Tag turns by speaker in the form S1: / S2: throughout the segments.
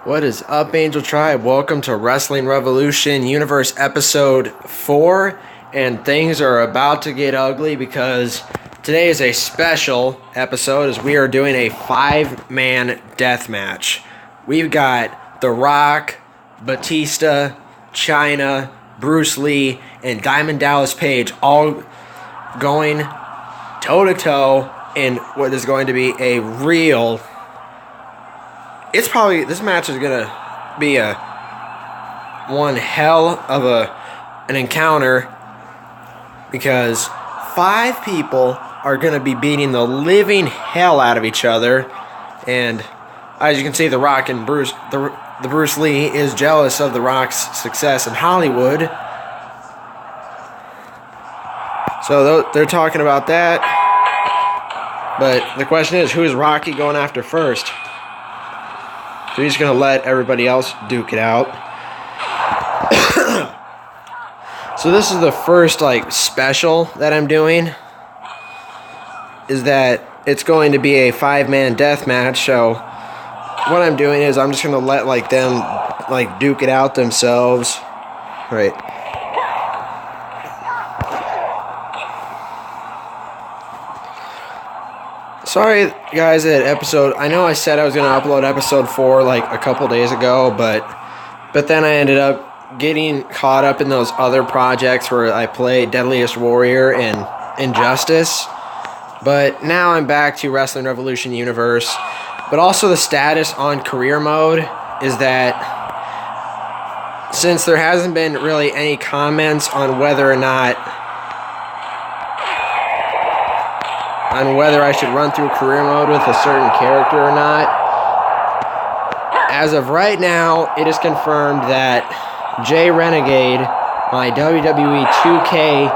S1: What is up, Angel Tribe? Welcome to Wrestling Revolution Universe Episode 4. And things are about to get ugly because today is a special episode as we are doing a 5-man death match. We've got The Rock, Batista, China, Bruce Lee, and Diamond Dallas Page all going toe-to-toe in what is going to be a real... this match is going to be one hell of an encounter because 5 people are going to be beating the living hell out of each other. And as you can see, The Rock and the Bruce Lee is jealous of The Rock's success in Hollywood. So they're talking about that. But the question is, who is Rocky going after first? So he's going to let everybody else duke it out. So this is the first special that I'm doing. Is that it's going to be a 5-man death match. So what I'm doing is I'm just going to let them duke it out themselves. Right. Sorry, guys, I know I said I was going to upload episode 4 a couple days ago, but then I ended up getting caught up in those other projects where I played Deadliest Warrior and Injustice. But now I'm back to Wrestling Revolution Universe. But also the status on career mode is that since there hasn't been really any comments on whether I should run through career mode with a certain character or not. As of right now, it is confirmed that Jay Renegade, my WWE 2K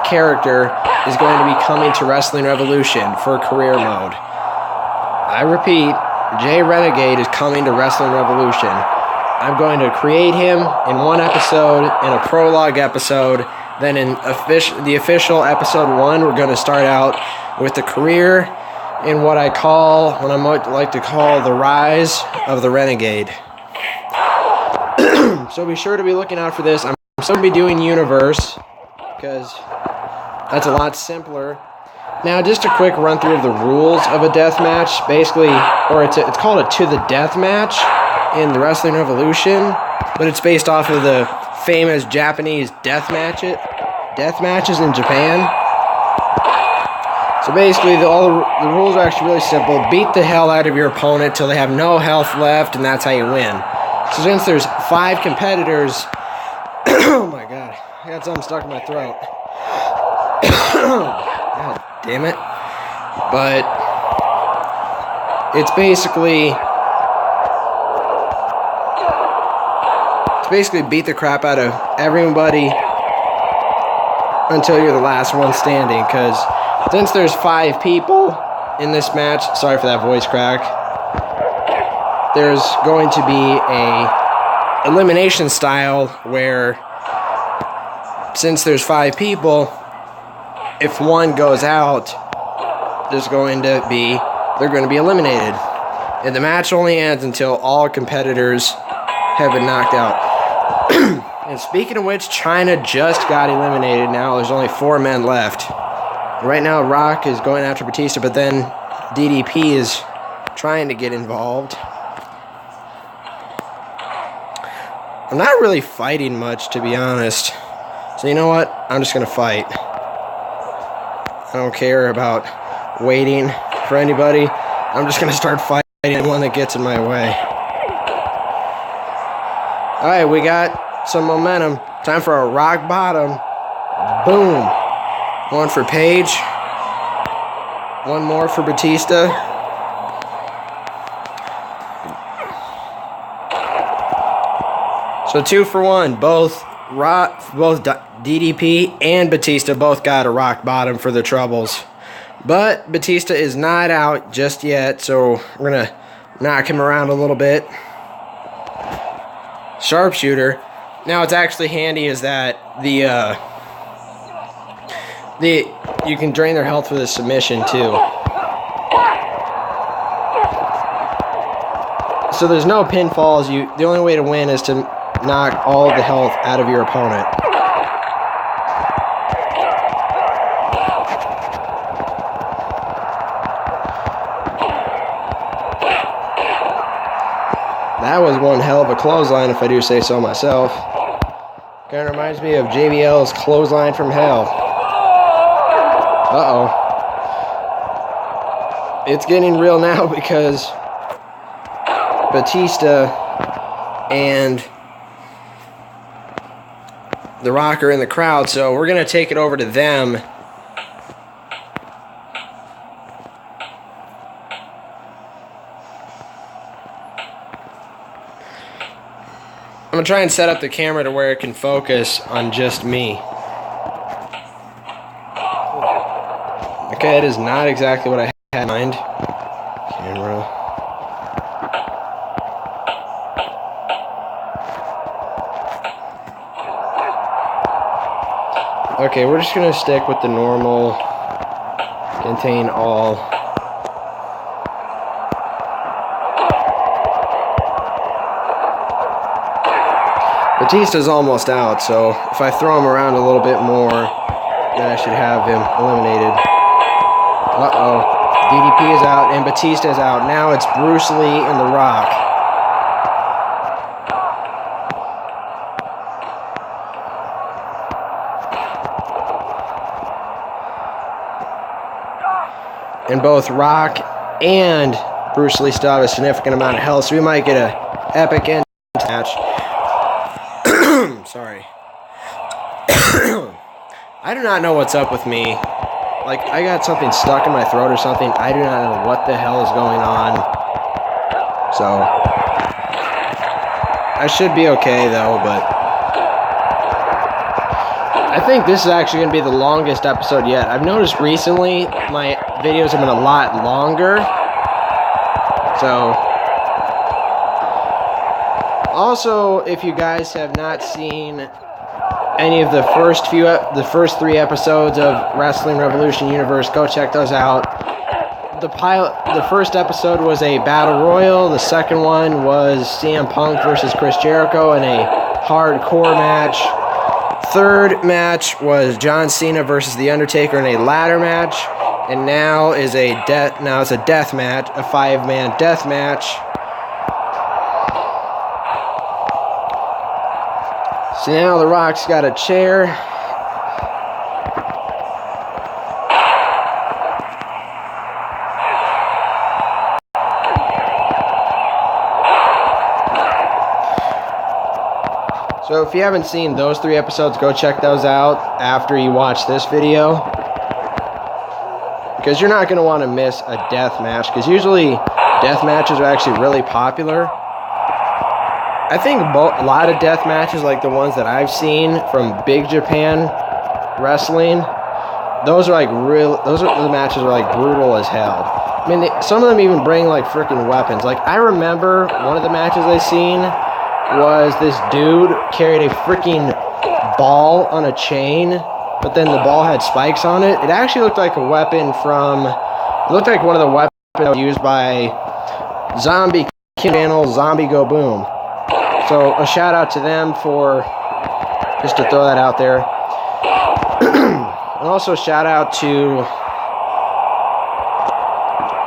S1: character, is going to be coming to Wrestling Revolution for career mode. I repeat, Jay Renegade is coming to Wrestling Revolution. I'm going to create him in one episode, in a prologue episode. Then in the official episode 1, we're going to start out with the career in what I might like to call the rise of the Renegade. So be sure to be looking out for this. I'm still going to be doing Universe because that's a lot simpler. Now, just a quick run through of the rules of a death match. Basically, it's called a to the death match in the Wrestling Revolution, but it's based off of the famous Japanese death matches in Japan. So basically, all the rules are actually really simple. Beat the hell out of your opponent till they have no health left, and that's how you win. So since there's 5 competitors... Oh my god, I got something stuck in my throat. God damn it. But it's basically beat the crap out of everybody until you're the last one standing, because since there's 5 people in this match, sorry for that voice crack, there's going to be a elimination style where, since there's 5 people, if one goes out, they're going to be eliminated. And the match only ends until all competitors have been knocked out. And speaking of which, China just got eliminated now. There's only 4 men left. Right now, Rock is going after Batista, but then DDP is trying to get involved. I'm not really fighting much, to be honest. So you know what? I'm just going to fight. I don't care about waiting for anybody. I'm just going to start fighting anyone that gets in my way. Alright, we got some momentum. Time for a rock bottom. Boom. 1 for Page. 1 more for Batista. So 2 for 1. Both DDP and Batista both got a rock bottom for the troubles. But Batista is not out just yet, so we're going to knock him around a little bit. Sharpshooter. Now, what's actually handy is that you can drain their health with a submission too. so there's no pinfalls. The only way to win is to knock all the health out of your opponent. That was one hell of a clothesline, if I do say so myself. Kind of reminds me of JBL's clothesline from hell. Uh-oh. It's getting real now because Batista and The Rock are in the crowd, so we're going to take it over to them. I'm going to try and set up the camera to where it can focus on just me. Okay, it is not exactly what I had in mind. Camera. Okay, we're just going to stick with the normal, contain all. Batista's almost out, so if I throw him around a little bit more, then I should have him eliminated. Uh-oh. DDP is out, and Batista is out. Now it's Bruce Lee and The Rock. And both Rock and Bruce Lee still have a significant amount of health, so we might get an epic end match. Sorry. I do not know what's up with me. Like, I got something stuck in my throat or something. I do not know what the hell is going on. So, I should be okay, though, but I think this is actually going to be the longest episode yet. I've noticed recently my videos have been a lot longer. So, also, if you guys have not seen any of the first 3 episodes of Wrestling Revolution Universe, go check those out. The first episode was a battle royal. The second one was CM Punk versus Chris Jericho in a hardcore match. Third match was John Cena versus The Undertaker in a ladder match, and now it's a death match, a 5-man death match. So now The Rock's got a chair. So if you haven't seen those 3 episodes, go check those out after you watch this video. Because you're not going to want to miss a death match, because usually death matches are actually really popular. I think a lot of death matches, like the ones that I've seen from Big Japan Wrestling, those are the matches are like brutal as hell. I mean, some of them even bring like freaking weapons. Like, I remember one of the matches I seen was this dude carried a freaking ball on a chain, but then the ball had spikes on it. It actually looked like a weapon it looked like one of the weapons used by Zombie channel Zombie Go Boom. So a shout out to them for, just to throw that out there. And also shout out to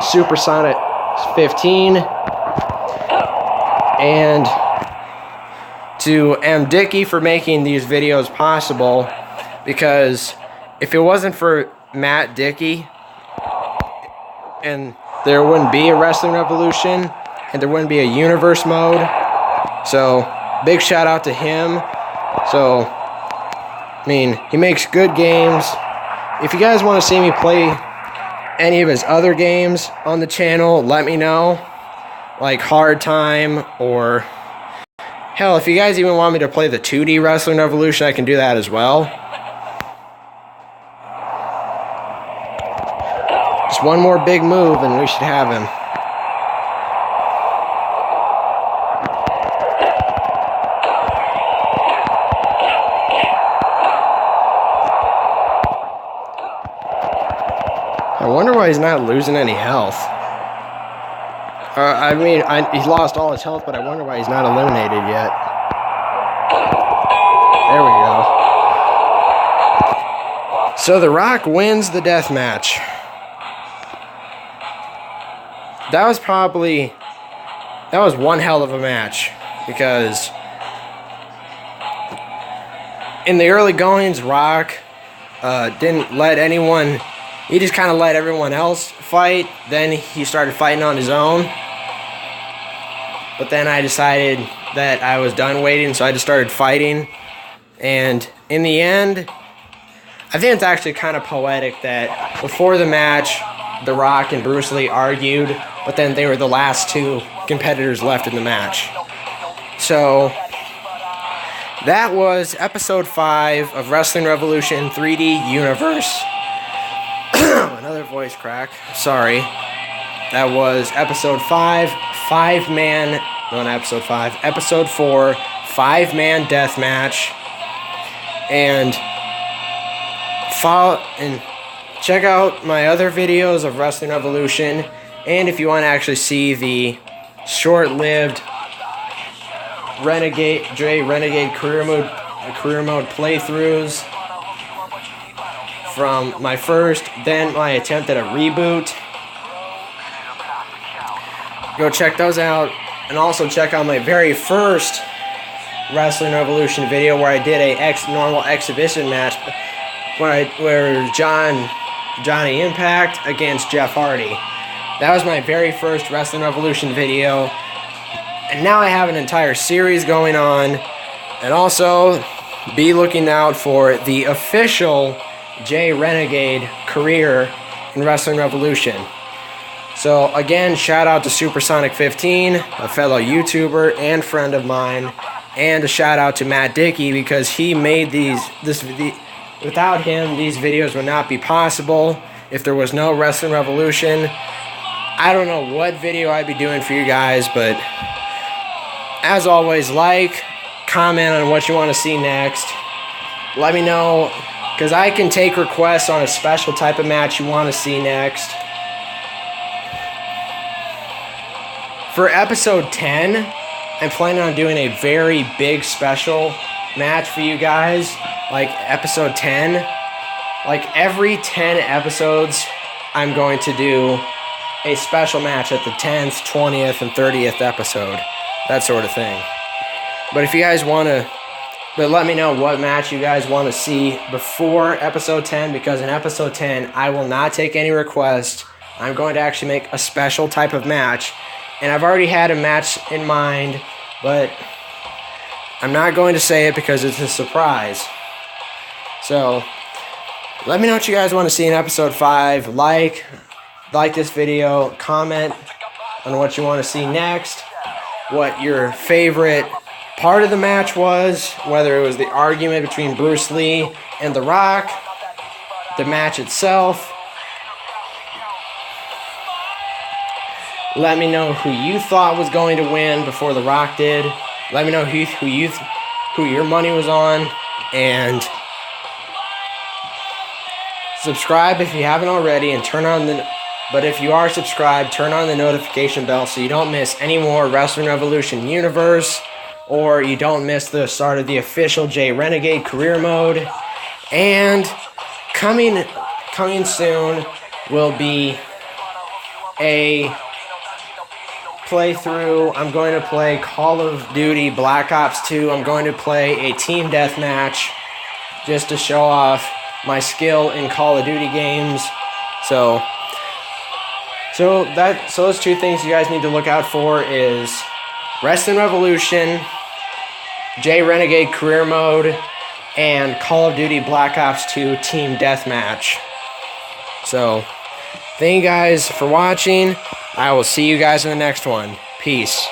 S1: Supersonic 15 and to M. Dickey for making these videos possible, because if it wasn't for Matt Dickey, and there wouldn't be a Wrestling Revolution, and there wouldn't be a Universe mode. So, big shout out to him. So, I mean, he makes good games. If you guys want to see me play any of his other games on the channel, let me know. Like Hard Time, or hell, if you guys even want me to play the 2D Wrestling Revolution, I can do that as well. Just one more big move and we should have him. I wonder why he's not losing any health. I mean, he's lost all his health, but I wonder why he's not eliminated yet. There we go. So The Rock wins the death match. That was one hell of a match, because in the early goings, Rock didn't let anyone, he just kind of let everyone else fight. Then he started fighting on his own. But then I decided that I was done waiting, so I just started fighting. And in the end, I think it's actually kind of poetic that before the match, The Rock and Bruce Lee argued, but then they were the last two competitors left in the match. So that was episode 5 of Wrestling Revolution 3D Universe. Another voice crack. Sorry. That was episode 5, episode 4, 5-man death match. And follow and check out my other videos of Wrestling Revolution. And if you want to actually see the short-lived Renegade career mode playthroughs from my first, then my attempt at a reboot, go check those out. And also check out my very first Wrestling Revolution video where I did a normal exhibition match where Johnny Impact against Jeff Hardy. That was my very first Wrestling Revolution video. And now I have an entire series going on. And also, be looking out for the official Jay Renegade career in Wrestling Revolution. So again, shout out to Supersonic15, a fellow YouTuber and friend of mine. And a shout out to Matt Dickey, because he made without him, these videos would not be possible. If there was no Wrestling Revolution, I don't know what video I'd be doing for you guys, but as always, like, comment on what you want to see next. Let me know, because I can take requests on a special type of match you want to see next. For episode 10, I'm planning on doing a very big special match for you guys. Like episode 10. Like every 10 episodes, I'm going to do a special match at the 10th, 20th, and 30th episode. That sort of thing. But if you guys want to, let me know what match you guys want to see before episode 10, because in episode 10, I will not take any requests. I'm going to actually make a special type of match. And I've already had a match in mind, but I'm not going to say it because it's a surprise. So, let me know what you guys want to see in episode 5. Like this video, comment on what you want to see next, what your favorite part of the match was, whether it was the argument between Bruce Lee and The Rock, the match itself. Let me know who you thought was going to win before The Rock did. Let me know who your money was on, and subscribe if you haven't already, and but if you are subscribed, turn on the notification bell so you don't miss any more Wrestling Revolution Universe, or you don't miss the start of the official Jay Renegade career mode. And coming soon will be a playthrough. I'm going to play Call of Duty Black Ops 2. I'm going to play a team deathmatch just to show off my skill in Call of Duty games. So those two things you guys need to look out for is Wrestling Revolution, Jay Renegade Career Mode, and Call of Duty Black Ops 2 Team Deathmatch. So, thank you guys for watching. I will see you guys in the next one. Peace.